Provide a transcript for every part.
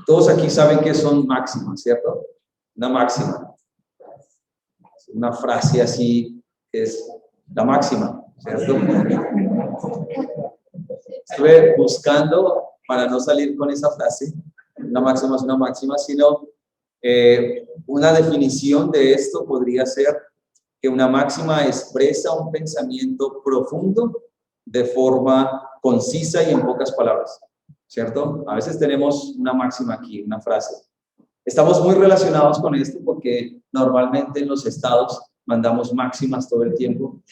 Todos aquí saben que son máximas, ¿cierto? Una máxima. Una frase así que es la máxima, ¿cierto? Estuve buscando para no salir con esa frase. Una máxima es una máxima, sino una definición de esto podría ser que una máxima expresa un pensamiento profundo de forma concisa y en pocas palabras, ¿cierto? A veces tenemos una máxima aquí, una frase. Estamos muy relacionados con esto porque normalmente en los estados mandamos máximas todo el tiempo.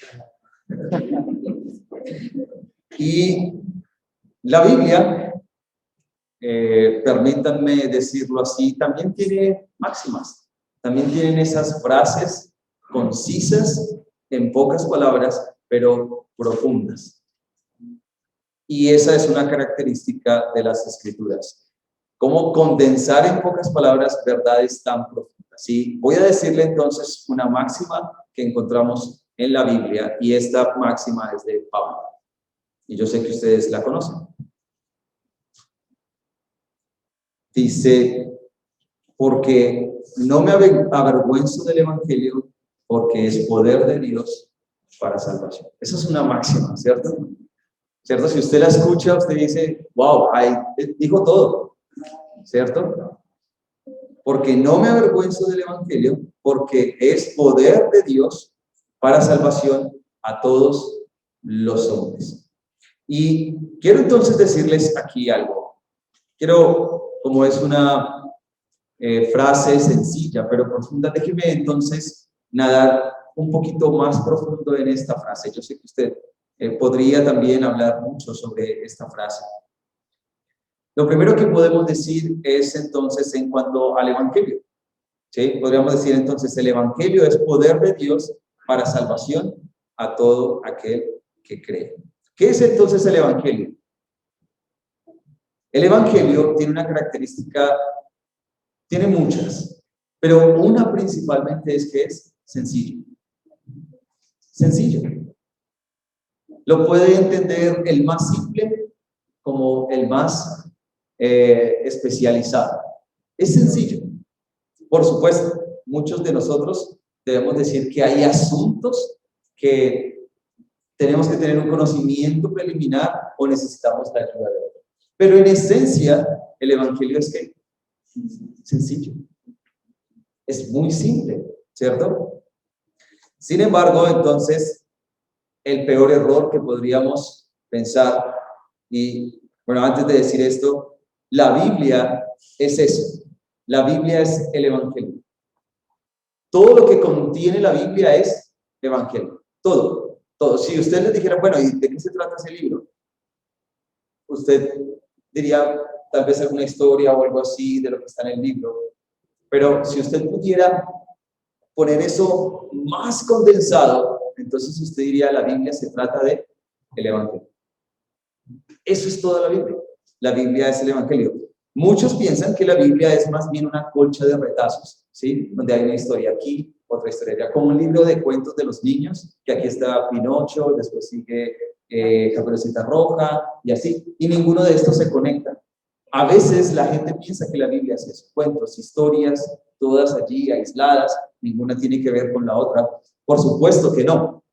Y la Biblia, permítanme decirlo así, también tiene máximas. También tienen esas frases concisas, en pocas palabras, pero profundas. Y esa es una característica de las Escrituras. Cómo condensar en pocas palabras verdades tan profundas. ¿Sí? Voy a decirle entonces una máxima que encontramos en la Biblia, y esta máxima es de Pablo. Y yo sé que ustedes la conocen. Dice, porque no me avergüenzo del Evangelio, porque es poder de Dios para salvación. Esa es una máxima, ¿cierto? ¿Cierto? Si usted la escucha, usted dice, wow, ahí dijo todo, ¿cierto? Porque no me avergüenzo del Evangelio, porque es poder de Dios para salvación a todos los hombres. Y quiero entonces decirles aquí algo. Como es una frase sencilla, pero profunda, déjeme entonces nadar un poquito más profundo en esta frase. Yo sé que usted podría también hablar mucho sobre esta frase. Lo primero que podemos decir es entonces en cuanto al Evangelio. ¿Sí? Podríamos decir entonces el Evangelio es poder de Dios para salvación a todo aquel que cree. ¿Qué es entonces el Evangelio? El Evangelio tiene una característica, tiene muchas, pero una principalmente es que es sencillo. Sencillo. Lo puede entender el más simple como el más especializado. Es sencillo. Por supuesto, muchos de nosotros debemos decir que hay asuntos que tenemos que tener un conocimiento preliminar o necesitamos la ayuda de otro. Pero en esencia, el Evangelio es ¿qué? Sencillo. Es muy simple, ¿cierto? Sin embargo, entonces, el peor error que podríamos pensar, y bueno, antes de decir esto, la Biblia es eso. La Biblia es el Evangelio. Todo lo que contiene la Biblia es Evangelio. Todo, todo. Si usted les dijera, bueno, ¿y de qué se trata ese libro? Usted diría tal vez alguna historia o algo así de lo que está en el libro. Pero si usted pudiera poner eso más condensado, entonces usted diría, la Biblia se trata de el Evangelio. Eso es toda la Biblia. La Biblia es el Evangelio. Muchos piensan que la Biblia es más bien una colcha de retazos, ¿sí? Donde hay una historia aquí, otra historia allá, como un libro de cuentos de los niños, que aquí está Pinocho, después sigue Caperucita Roja, y así. Y ninguno de estos se conecta. A veces la gente piensa que la Biblia es eso, cuentos, historias, todas allí aisladas, ninguna tiene que ver con la otra. Por supuesto que no.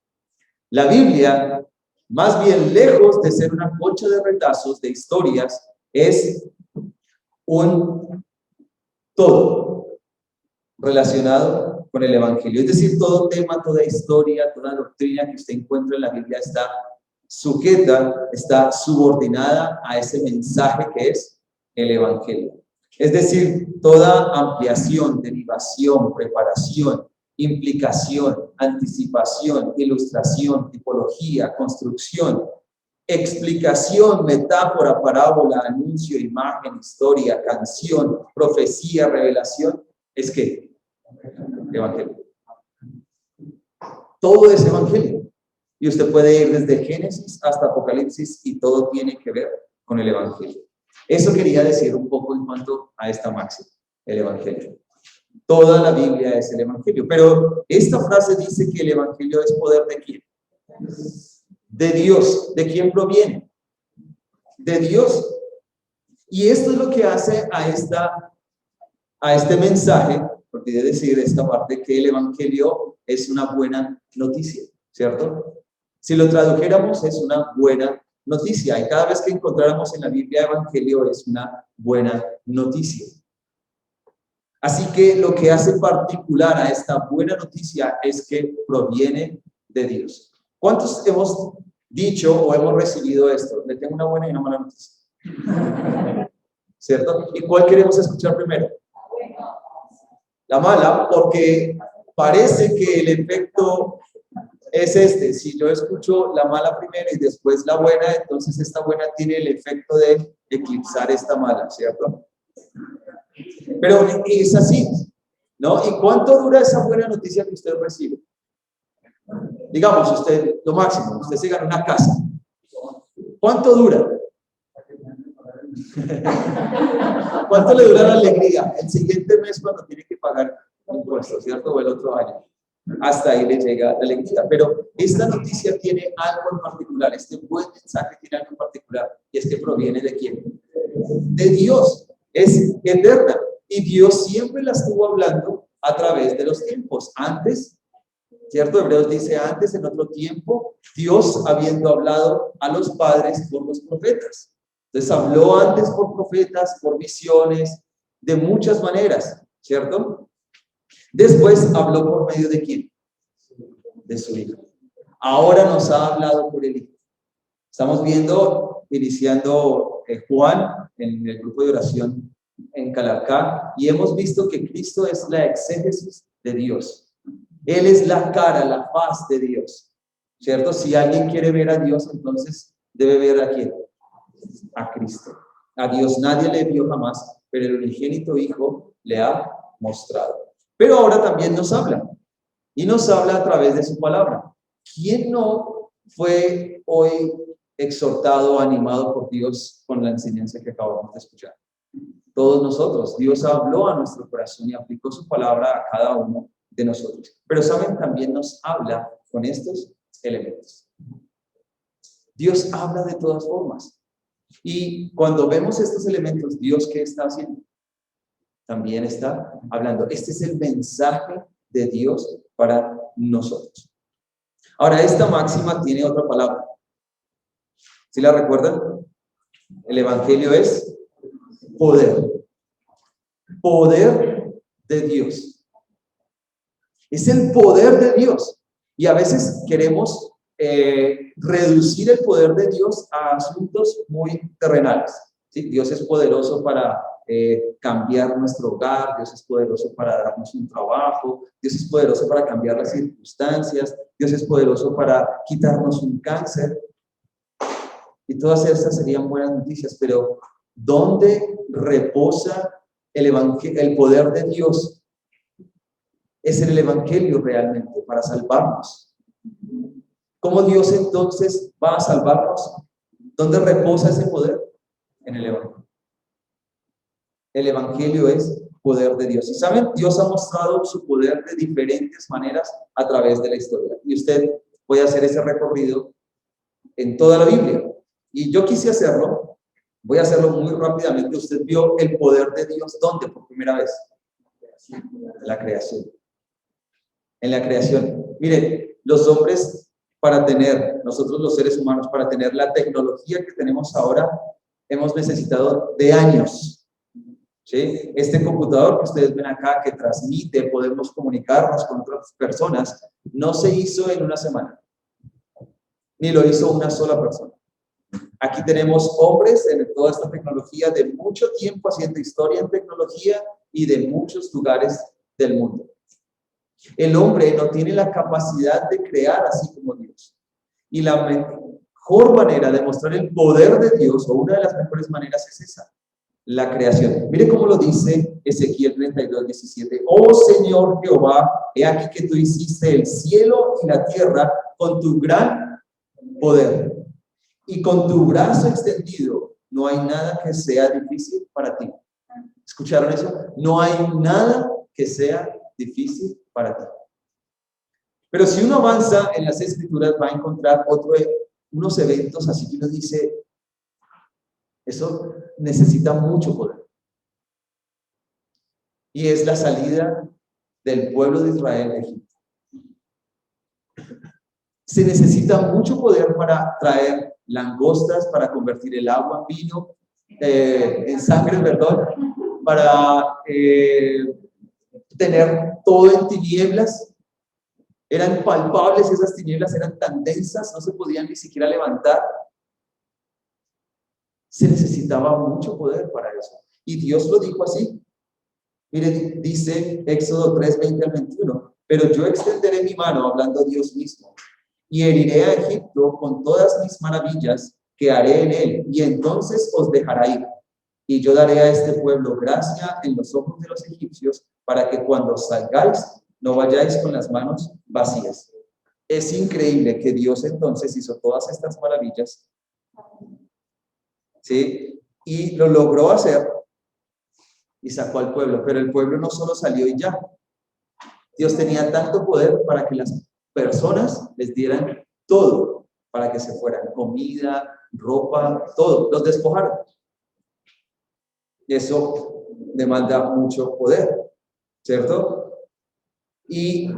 La Biblia, más bien lejos de ser una colcha de retazos, de historias, es un todo relacionado con el Evangelio. Es decir, todo tema, toda historia, toda doctrina que usted encuentra en la Biblia está sujeta, está subordinada a ese mensaje que es el Evangelio. Es decir, toda ampliación, derivación, preparación, implicación, anticipación, ilustración, tipología, construcción, explicación, metáfora, parábola, anuncio, imagen, historia, canción, profecía, revelación, es que Evangelio. Todo es Evangelio. Y usted puede ir desde Génesis hasta Apocalipsis y todo tiene que ver con el Evangelio. Eso quería decir un poco en cuanto a esta máxima, el Evangelio. Toda la Biblia es el Evangelio. Pero esta frase dice que el Evangelio es poder ¿de quién? De Dios. ¿De quién proviene? De Dios. Y esto es lo que hace a este mensaje, olvidé decir esta parte, que el Evangelio es una buena noticia, ¿cierto? Si lo tradujéramos, es una buena noticia. Y cada vez que encontráramos en la Biblia Evangelio, es una buena noticia. Así que lo que hace particular a esta buena noticia es que proviene de Dios. ¿Cuántos hemos dicho o hemos recibido esto? Le tengo una buena y una mala noticia. ¿Cierto? ¿Y cuál queremos escuchar primero? La mala, porque parece que el efecto es este. Si yo escucho la mala primero y después la buena, entonces esta buena tiene el efecto de eclipsar esta mala, ¿cierto? Pero es así, ¿no? ¿Y cuánto dura esa buena noticia que usted recibe? Digamos, usted, lo máximo, usted se gana una casa. ¿Cuánto dura? ¿Cuánto le dura la alegría? El siguiente mes cuando tiene que pagar impuestos, ¿cierto? O el otro año. Hasta ahí le llega la alegría. Pero esta noticia tiene algo en particular, este buen mensaje tiene algo en particular, y es que proviene ¿de quién? De Dios. Es eterna. Y Dios siempre la estuvo hablando a través de los tiempos. Antes, ¿cierto? Hebreos dice antes, en otro tiempo, Dios habiendo hablado a los padres por los profetas. Entonces habló antes por profetas, por visiones, de muchas maneras, ¿cierto? Después habló por medio de quién? De su Hijo. Ahora nos ha hablado por el Hijo. Estamos viendo, iniciando Juan en el grupo de oración en Calarcá, y hemos visto que Cristo es la exégesis de Dios. Él es la cara, la faz de Dios, ¿cierto? Si alguien quiere ver a Dios, entonces debe ver a quién. A Cristo. A Dios nadie le vio jamás, pero el unigénito Hijo le ha mostrado. Pero ahora también nos habla, y nos habla a través de su palabra. ¿Quién no fue hoy exhortado, animado por Dios con la enseñanza que acabamos de escuchar? Todos nosotros. Dios habló a nuestro corazón y aplicó su palabra a cada uno de nosotros. Pero saben, también nos habla con estos elementos. Dios habla de todas formas. Y cuando vemos estos elementos, Dios, ¿qué está haciendo? También está hablando. Este es el mensaje de Dios para nosotros. Ahora, esta máxima tiene otra palabra. ¿Sí la recuerdan? El Evangelio es poder. Poder de Dios. Es el poder de Dios. Y a veces queremos reducir el poder de Dios a asuntos muy terrenales. ¿Sí? Dios es poderoso para cambiar nuestro hogar, Dios es poderoso para darnos un trabajo, Dios es poderoso para cambiar las circunstancias, Dios es poderoso para quitarnos un cáncer. Y todas estas serían buenas noticias, pero ¿dónde reposa el poder de Dios? Es en el Evangelio realmente, para salvarnos. ¿Cómo Dios entonces va a salvarnos? ¿Dónde reposa ese poder? En el Evangelio. El Evangelio es poder de Dios. Y saben, Dios ha mostrado su poder de diferentes maneras a través de la historia. Y usted puede hacer ese recorrido en toda la Biblia. Y yo quise hacerlo. Voy a hacerlo muy rápidamente. Usted vio el poder de Dios, ¿dónde por primera vez? En la creación. En la creación. Mire, los hombres, nosotros los seres humanos, para tener la tecnología que tenemos ahora, hemos necesitado de años. ¿Sí? Este computador que ustedes ven acá, que transmite, podemos comunicarnos con otras personas, no se hizo en una semana, ni lo hizo una sola persona. Aquí tenemos hombres en toda esta tecnología de mucho tiempo haciendo historia en tecnología y de muchos lugares del mundo. El hombre no tiene la capacidad de crear así como Dios. Y la mejor manera de mostrar el poder de Dios, o una de las mejores maneras, es esa. La creación. Mire cómo lo dice Ezequiel 32:17. Oh Señor Jehová, he aquí que tú hiciste el cielo y la tierra con tu gran poder. Y con tu brazo extendido no hay nada que sea difícil para ti. ¿Escucharon eso? No hay nada que sea difícil para ti. Pero si uno avanza en las Escrituras, va a encontrar unos eventos así que uno dice, eso necesita mucho poder. Y es la salida del pueblo de Israel de Egipto. Se necesita mucho poder para traer langostas, para convertir el agua en vino, en sangre, perdón, para tener todo en tinieblas. Eran palpables, esas tinieblas eran tan densas, no se podían ni siquiera levantar. Se necesitaba mucho poder para eso. Y Dios lo dijo así. Mire, dice Éxodo 3, 20 al 21. Pero yo extenderé mi mano, hablando Dios mismo, y heriré a Egipto con todas mis maravillas que haré en él, y entonces os dejará ir. Y yo daré a este pueblo gracia en los ojos de los egipcios, para que cuando salgáis no vayáis con las manos vacías. Es increíble que Dios entonces hizo todas estas maravillas, ¿sí? Y lo logró hacer y sacó al pueblo, pero el pueblo no solo salió y ya. Dios tenía tanto poder para que las personas les dieran todo, para que se fueran, comida, ropa, todo, los despojaron. Eso demanda mucho poder, ¿cierto? Y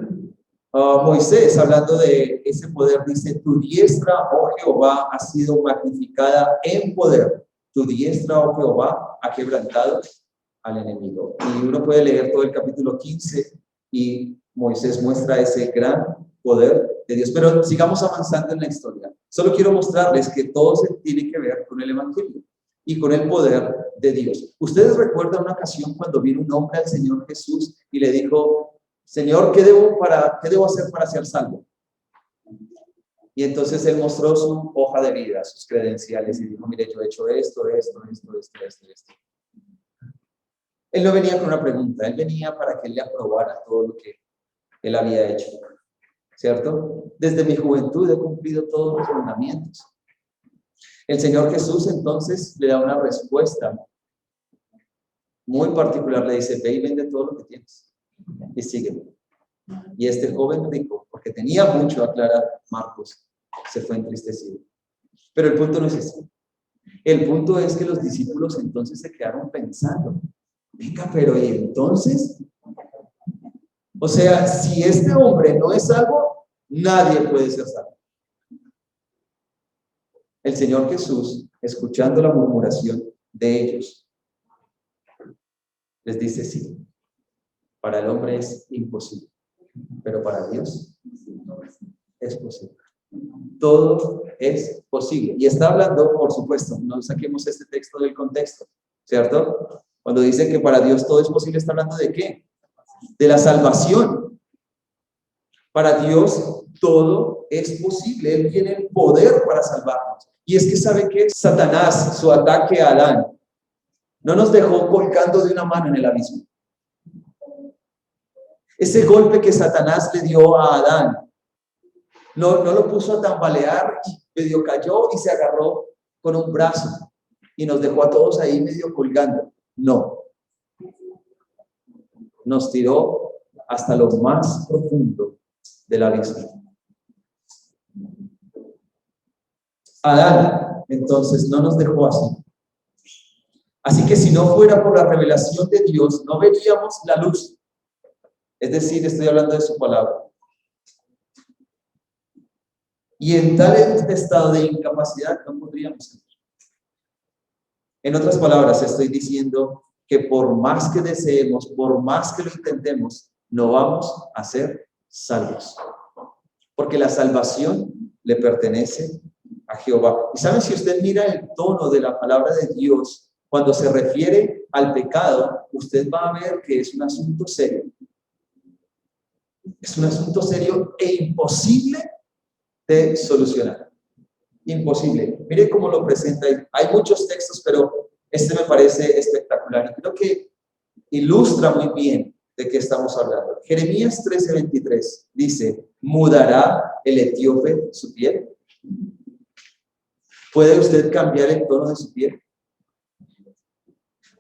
Moisés, hablando de ese poder, dice: tu diestra, oh Jehová, ha sido magnificada en poder. Tu diestra, oh Jehová, ha quebrantado al enemigo. Y uno puede leer todo el capítulo 15 y Moisés muestra ese gran poder de Dios. Pero sigamos avanzando en la historia. Solo quiero mostrarles que todo se tiene que ver con el evangelio y con el poder de Dios. ¿Ustedes recuerdan una ocasión cuando vino un hombre al Señor Jesús y le dijo: Señor, ¿qué debo hacer para ser salvo? Y entonces él mostró su hoja de vida, sus credenciales, y dijo: mire, yo he hecho esto. Él no venía con una pregunta, él venía para que él le aprobara todo lo que él había hecho, ¿cierto? Desde mi juventud he cumplido todos los mandamientos. El Señor Jesús entonces le da una respuesta muy particular, le dice: ve y vende todo lo que tienes y sígueme. Y este joven rico, porque tenía mucho, aclara Marcos, se fue entristecido. Pero el punto no es ese. El punto es que los discípulos entonces se quedaron pensando: venga, pero ¿y entonces? O sea, si este hombre no es salvo, nadie puede ser salvo. El Señor Jesús, escuchando la murmuración de ellos, les dice: sí, para el hombre es imposible, pero para Dios es posible. Todo es posible. Y está hablando, por supuesto, no saquemos este texto del contexto, ¿cierto? Cuando dice que para Dios todo es posible, ¿está hablando de qué? De la salvación. Para Dios todo es posible. Él tiene el poder para salvarnos. Y es que ¿sabe qué? Satanás, su ataque a Adán, no nos dejó colgando de una mano en el abismo. Ese golpe que Satanás le dio a Adán, no lo puso a tambalear y medio cayó y se agarró con un brazo y nos dejó a todos ahí medio colgando. No. Nos tiró hasta lo más profundo del abismo. Adán, entonces, no nos dejó así. Así que si no fuera por la revelación de Dios, no veríamos la luz. Es decir, estoy hablando de su palabra. Y en tal estado de incapacidad no podríamos ser. En otras palabras, estoy diciendo que por más que deseemos, por más que lo intentemos, no vamos a ser salvos. Porque la salvación le pertenece a Jehová. Y saben, si usted mira el tono de la palabra de Dios, cuando se refiere al pecado, usted va a ver que es un asunto serio. Es un asunto serio e imposible de solucionar. Imposible. Mire cómo lo presenta. Hay muchos textos, pero este me parece espectacular y creo que ilustra muy bien de qué estamos hablando. Jeremías 13:23 dice: ¿mudará el etíope su piel? ¿Puede usted cambiar el tono de su piel?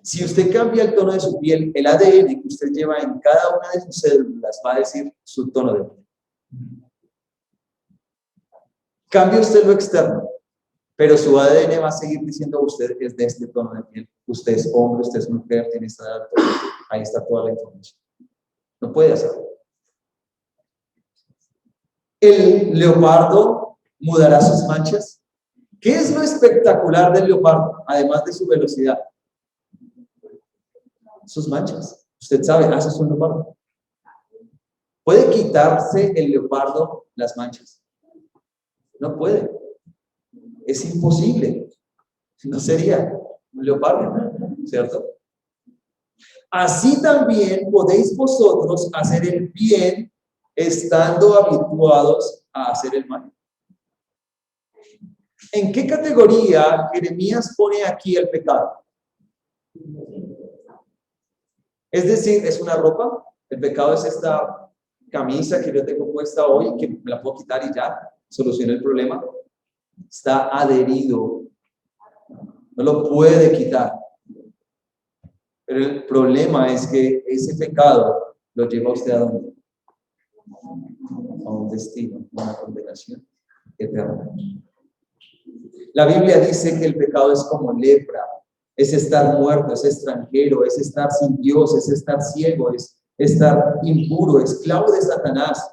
Si usted cambia el tono de su piel, el ADN que usted lleva en cada una de sus células va a decir su tono de piel. Cambia usted lo externo, Pero su ADN va a seguir diciendo: usted es de este tono de piel, usted es hombre, usted es mujer, tiene esta edad. Ahí está toda la información. No puede hacerlo. El leopardo mudará sus manchas. ¿Qué es lo espectacular del leopardo, además de su velocidad? Sus manchas. Usted sabe, hace un leopardo. ¿Puede quitarse el leopardo las manchas? No puede. Es imposible. No sería un leopardo, ¿cierto? Así también podéis vosotros hacer el bien estando habituados a hacer el mal. ¿En qué categoría Jeremías pone aquí el pecado? Es decir, ¿es una ropa? El pecado es esta camisa que yo tengo puesta hoy, que me la puedo quitar y ya solucioné el problema. Está adherido. No lo puede quitar. Pero el problema es que ese pecado lo lleva a usted ¿a dónde? A un destino, a una condenación eterna. La Biblia dice que el pecado es como lepra, es estar muerto, es extranjero, es estar sin Dios, es estar ciego, es estar impuro, esclavo de Satanás.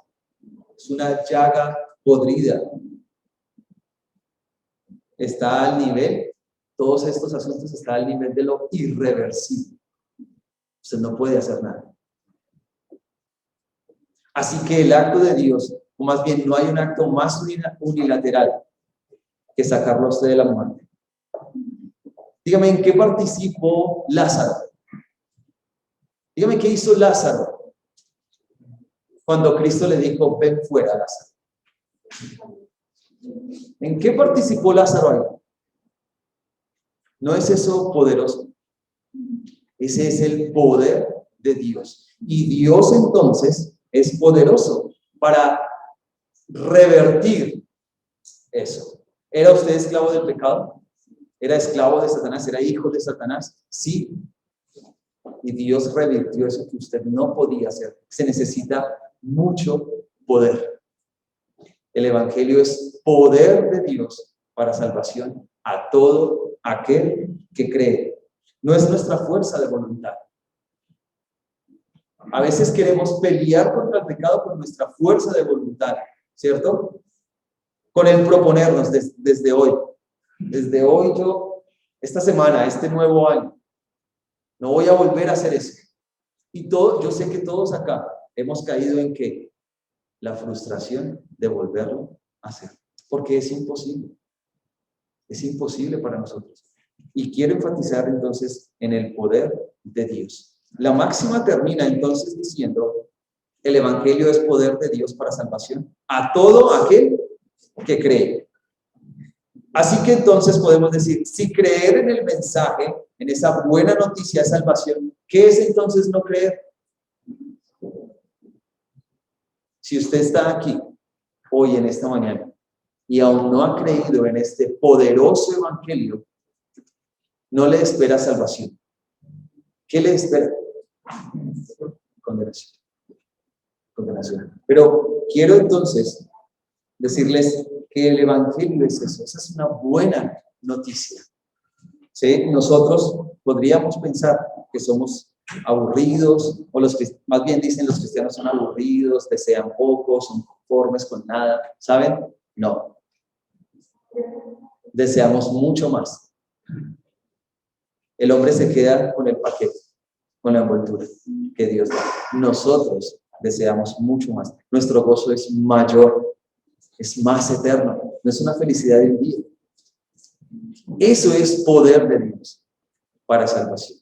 Es una llaga podrida. Está al nivel, todos estos asuntos están al nivel de lo irreversible. Usted no puede hacer nada. Así que el acto de Dios, o más bien no hay un acto más unilateral que sacarlo a usted de la muerte. Dígame, ¿en qué participó Lázaro? Dígame, ¿qué hizo Lázaro cuando Cristo le dijo: ven fuera, Lázaro? ¿En qué participó Lázaro ahí? ¿No es eso poderoso? Ese es el poder de Dios. Y Dios entonces es poderoso para revertir eso. ¿Era usted esclavo del pecado? ¿Era esclavo de Satanás? ¿Era hijo de Satanás? Sí. Y Dios revirtió eso que usted no podía hacer. Se necesita mucho poder. El Evangelio es poder de Dios para salvación a todo aquel que cree. No es nuestra fuerza de voluntad. A veces queremos pelear contra el pecado con nuestra fuerza de voluntad, ¿cierto? Con el proponernos desde hoy. Desde hoy yo, esta semana, este nuevo año, no voy a volver a hacer eso. Y yo sé que todos acá hemos caído en que la frustración de volverlo a hacer. Porque es imposible. Es imposible para nosotros. Y quiero enfatizar entonces en el poder de Dios. La máxima termina entonces diciendo: el Evangelio es poder de Dios para salvación a todo aquel que cree. Así que entonces podemos decir, si creer en el mensaje, en esa buena noticia de salvación, ¿qué es entonces no creer? Si usted está aquí hoy en esta mañana y aún no ha creído en este poderoso Evangelio, no le espera salvación. ¿Qué le espera? Condenación. Condenación. Pero quiero entonces decirles que el Evangelio es eso. Esa es una buena noticia. ¿Sí? Nosotros podríamos pensar que somos aburridos, o los que más bien dicen los cristianos son aburridos, desean poco, son conformes con nada. ¿Saben? No. Deseamos mucho más. El hombre se queda con el paquete, con la envoltura que Dios da. Nosotros deseamos mucho más. Nuestro gozo es mayor, es más eterno. No es una felicidad de un día. Eso es poder de Dios para salvación.